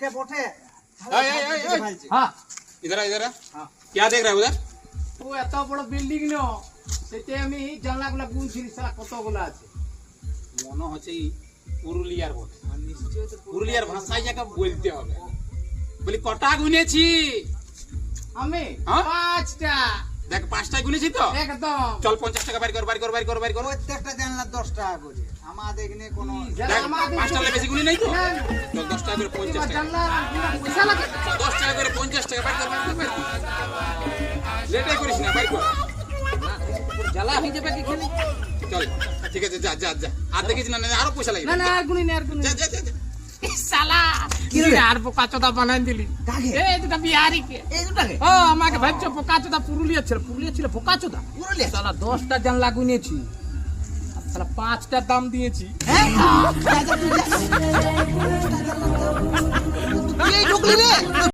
के बोटे हाँ इधर इधर हाँ क्या देख रहा है उधर ও এত বড় বিল্ডিং ন সেতে আমি জানলাগুলো গুনছি সারা কতগুলো আছে মনে হচ্ছে এই পুরুলিয়ার বটে পুরুলিয়ার ভাষায় যাকে বলতে হবে বলি কটা গুনেছি আমি হ্যাঁ? পাঁচটা দেখ পাঁচটা গুনেছি তো একদম চল 50 টাকা বাইর কর বাইর কর বাইর কর বাইর কর প্রত্যেকটা জানলা 10 টাকা করে আমাদের এখানে কোনো দেখ পাঁচটা হলে বেশি গুনি নাই তো চল 10 টাকা করে 50 টাকা জানলা পয়সা লাগে 10 টাকা করে 50 টাকা বাইর কর বাইর কর বাইর কর লেটে করিস না বাইর কর জ্বালা হয়ে যাবে কি খেলে চল ঠিক আছে যা যা যা আর দেখিস না না আরো পয়সা লাগবে না না আর গুনি না আর গুনি যা যা যা যা। শালা কি রে আর বোকা চোদা বানাই দিলি কাকে? এই দুটা বিহারি কে এই দুটাকে ও আমাকে ভাবছো বোকা চোদা পুরুলিয়া ছিল বোকা চোদা পুরুলিয়া শালা 10টা জানলা গুনেছি আর শালা 5টার দাম দিয়েছি হ্যাঁ ঢুকলি রে